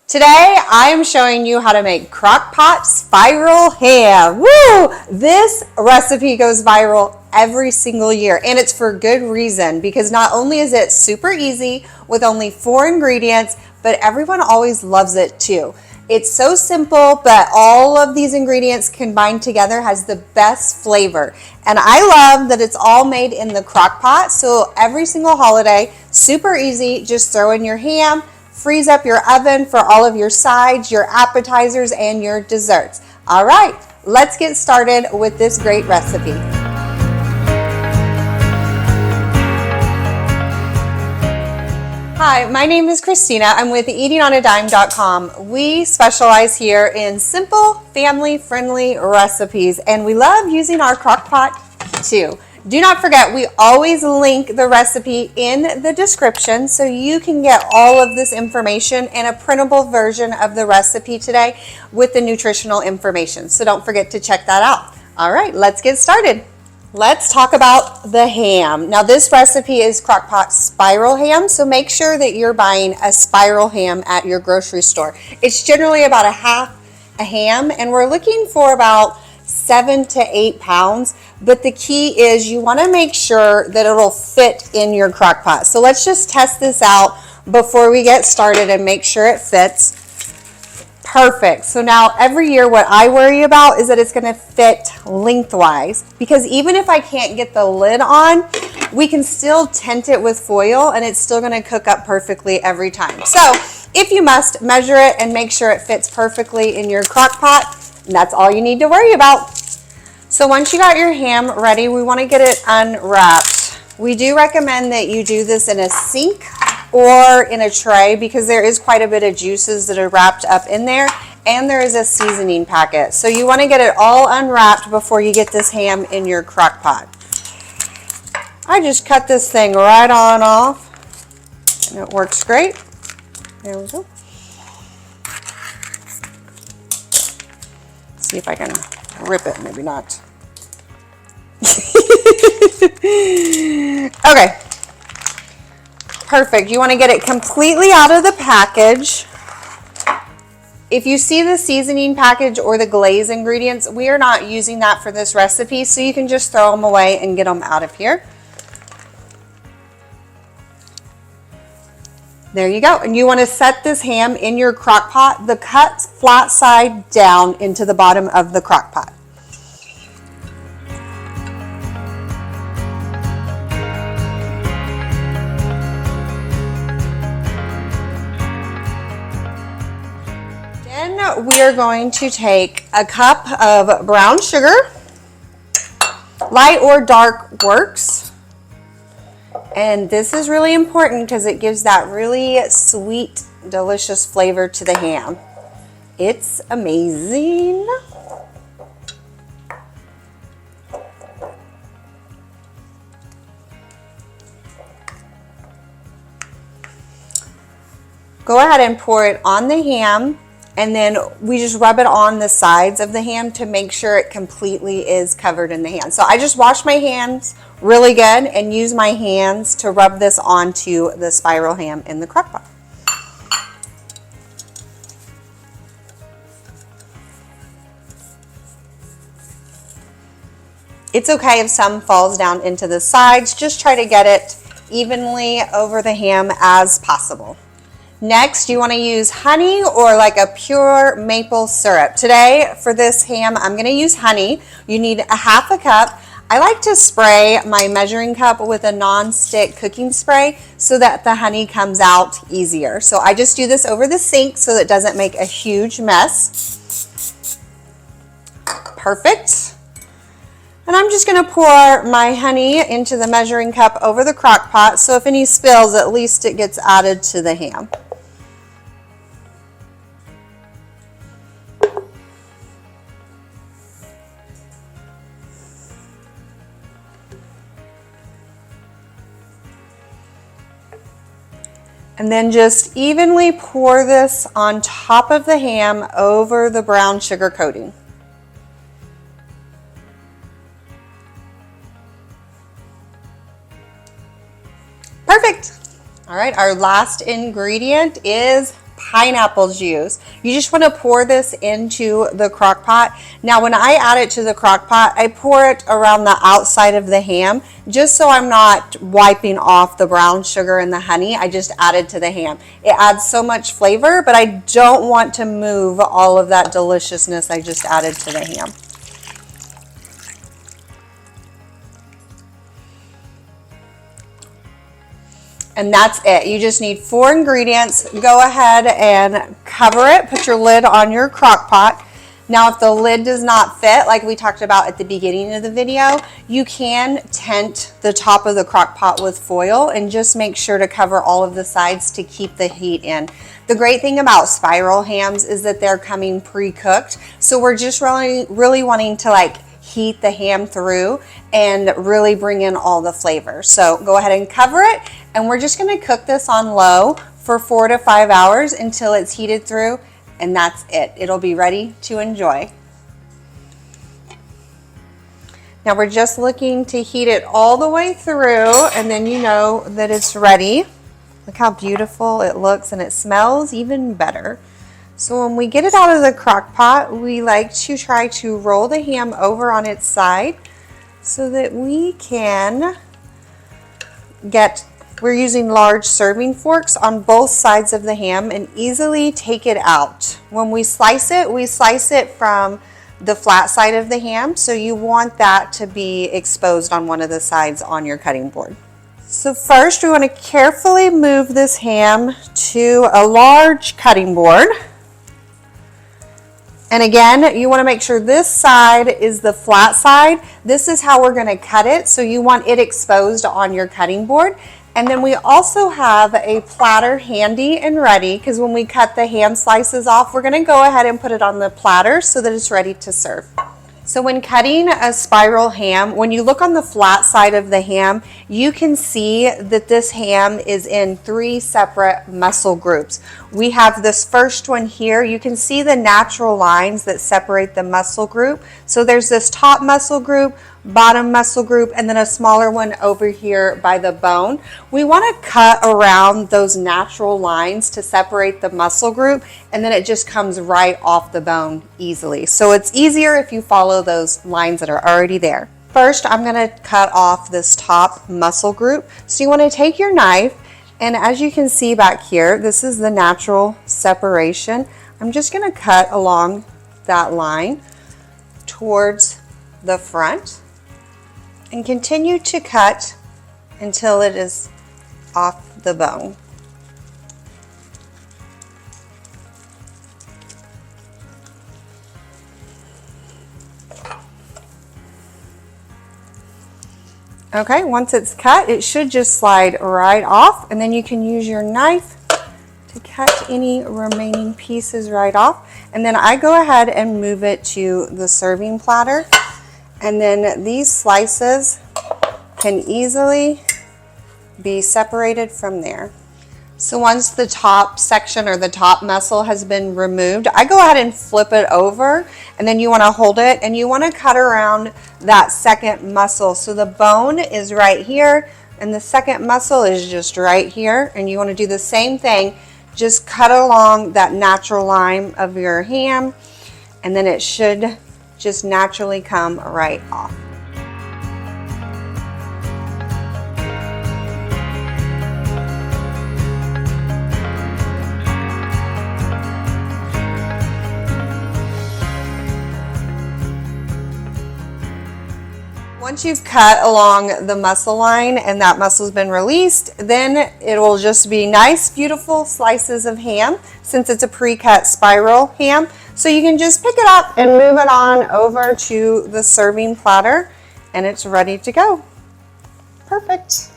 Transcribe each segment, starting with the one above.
Today, I am showing you how to make Crock Pot Spiral Ham. Woo! This recipe goes viral every single year, and it's for good reason, because not only is it super easy with only 4 ingredients, but everyone always loves it too. It's so simple, but all of these ingredients combined together has the best flavor. And I love that it's all made in the crock pot, so every single holiday, super easy, just throw in your ham, freeze up your oven for all of your sides, your appetizers, and your desserts. All right, let's get started with this great recipe. Hi, my name is Christina. I'm with eatingonadime.com. We specialize here in simple, family-friendly recipes, and we love using our crock pot too. Do not forget, we always link the recipe in the description so you can get all of this information and a printable version of the recipe today with the nutritional information. So don't forget to check that out. All right, let's get started. Let's talk about the ham. Now this recipe is Crockpot Spiral Ham, so make sure that you're buying a spiral ham at your grocery store. It's generally about a half a ham, and we're looking for about 7 to 8 pounds, but the key is you want to make sure that it'll fit in your crock pot. So let's just test this out before we get started and make sure it fits. Perfect. So now every year what I worry about is that it's going to fit lengthwise, because even if I can't get the lid on, we can still tent it with foil and it's still going to cook up perfectly every time. So if you must, measure it and make sure it fits perfectly in your crock pot. And that's all you need to worry about. So once you got your ham ready, we want to get it unwrapped. We do recommend that you do this in a sink or in a tray, because there is quite a bit of juices that are wrapped up in there, and there is a seasoning packet. So you want to get it all unwrapped before you get this ham in your crock pot. I just cut this thing right on off, and it works great. There we go. See if I can rip it, maybe not. Okay, perfect. You want to get it completely out of the package. If you see the seasoning package or the glaze ingredients, we are not using that for this recipe, so you can just throw them away and get them out of here. There you go. And you want to set this ham in your crock pot, the cut flat side down into the bottom of the crock pot. Then we are going to take a cup of brown sugar. Light or dark works. And this is really important because it gives that really sweet, delicious flavor to the ham. It's amazing. Go ahead and pour it on the ham, and then we just rub it on the sides of the ham to make sure it completely is covered in the ham. So I just wash my hands really good and use my hands to rub this onto the spiral ham in the crock pot. It's okay if some falls down into the sides. Just try to get it evenly over the ham as possible. Next, you want to use honey or like a pure maple syrup. Today, for this ham, I'm going to use honey. You need a half a cup. I like to spray my measuring cup with a non-stick cooking spray so that the honey comes out easier. So I just do this over the sink so that it doesn't make a huge mess. Perfect. And I'm just going to pour my honey into the measuring cup over the crock pot, so if any spills, at least it gets added to the ham. And then just evenly pour this on top of the ham over the brown sugar coating. Perfect. All right, our last ingredient is pineapple juice. You just want to pour this into the crock pot. Now when I add it to the crock pot, I pour it around the outside of the ham just so I'm not wiping off the brown sugar and the honey. I just add it to the ham. It adds so much flavor, but I don't want to move all of that deliciousness I just added to the ham. And that's it. You just need 4 ingredients. Go ahead and cover it. Put your lid on your crock pot. Now, if the lid does not fit, like we talked about at the beginning of the video, you can tent the top of the crock pot with foil and just make sure to cover all of the sides to keep the heat in. The great thing about spiral hams is that they're coming pre-cooked. So we're just really wanting to like heat the ham through and really bring in all the flavor. So go ahead and cover it, and we're just going to cook this on low for 4 to 5 hours until it's heated through, and that's it. It'll be ready to enjoy. Now we're just looking to heat it all the way through, and then you know that it's ready. Look how beautiful it looks, and it smells even better. So when we get it out of the crock pot, we like to try to roll the ham over on its side so that we can we're using large serving forks on both sides of the ham and easily take it out. When we slice it from the flat side of the ham, so you want that to be exposed on one of the sides on your cutting board. So first we want to carefully move this ham to a large cutting board. And again, you want to make sure this side is the flat side. This is how we're going to cut it. So you want it exposed on your cutting board. And then we also have a platter handy and ready, because when we cut the ham slices off, we're going to go ahead and put it on the platter so that it's ready to serve. So when cutting a spiral ham, when you look on the flat side of the ham, you can see that this ham is in 3 separate muscle groups. We have this first one here. You can see the natural lines that separate the muscle group. So there's this top muscle group, bottom muscle group, and then a smaller one over here by the bone. We want to cut around those natural lines to separate the muscle group, and then it just comes right off the bone easily. So it's easier if you follow those lines that are already there. First, I'm going to cut off this top muscle group. So you want to take your knife, and as you can see back here, this is the natural separation. I'm just going to cut along that line towards the front and continue to cut until it is off the bone. Okay, once it's cut, it should just slide right off, and then you can use your knife to cut any remaining pieces right off. And then I go ahead and move it to the serving platter. And then these slices can easily be separated from there. So once the top section or the top muscle has been removed, I go ahead and flip it over, and then you want to hold it and you want to cut around that second muscle. So the bone is right here and the second muscle is just right here, and you want to do the same thing. Just cut along that natural line of your ham, and then it should just naturally come right off. Once you've cut along the muscle line and that muscle's been released, then it will just be nice, beautiful slices of ham, since it's a pre-cut spiral ham. So you can just pick it up and move it on over to the serving platter, and it's ready to go. Perfect.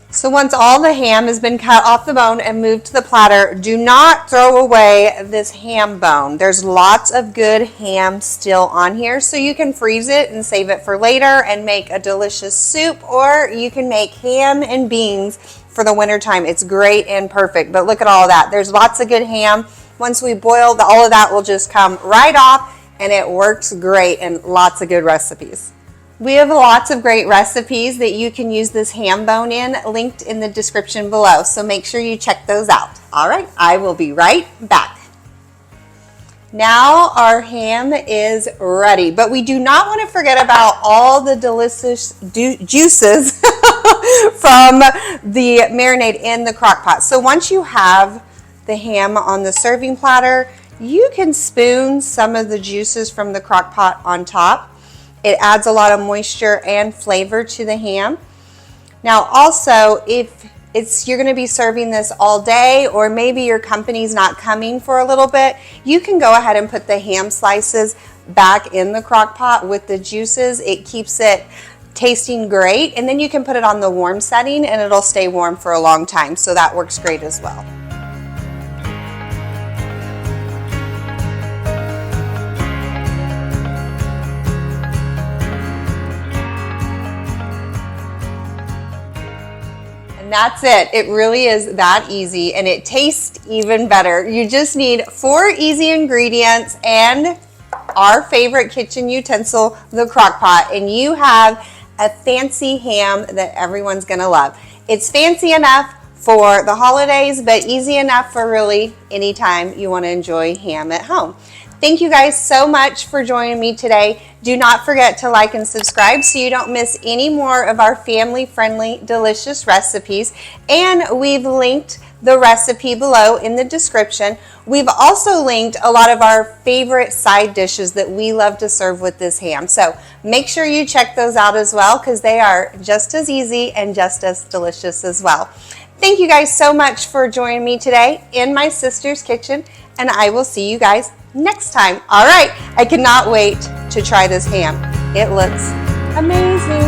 So once all the ham has been cut off the bone and moved to the platter, do not throw away this ham bone. There's lots of good ham still on here, so you can freeze it and save it for later and make a delicious soup, or you can make ham and beans for the winter time. It's great and perfect, but look at all that. There's lots of good ham. Once we boil, all of that will just come right off, and it works great and lots of good recipes. We have lots of great recipes that you can use this ham bone in, linked in the description below. So make sure you check those out. All right, I will be right back. Now our ham is ready, but we do not want to forget about all the delicious juices from the marinade in the crock pot. So once you have the ham on the serving platter, you can spoon some of the juices from the crock pot on top. It adds a lot of moisture and flavor to the ham. Now also, if you're going to be serving this all day, or maybe your company's not coming for a little bit, you can go ahead and put the ham slices back in the crock pot with the juices. It keeps it tasting great, and then you can put it on the warm setting and it'll stay warm for a long time, so that works great as well. And that's it. It really is that easy, and it tastes even better. You just need 4 easy ingredients and our favorite kitchen utensil, the crock pot, and you have a fancy ham that everyone's gonna love. It's fancy enough for the holidays, but easy enough for really any time you want to enjoy ham at home. Thank you guys so much for joining me today. Do not forget to like and subscribe so you don't miss any more of our family-friendly, delicious recipes. And we've linked the recipe below in the description. We've also linked a lot of our favorite side dishes that we love to serve with this ham. So make sure you check those out as well, because they are just as easy and just as delicious as well. Thank you guys so much for joining me today in my sister's kitchen, and I will see you guys next time. All right, I cannot wait to try this ham. It looks amazing.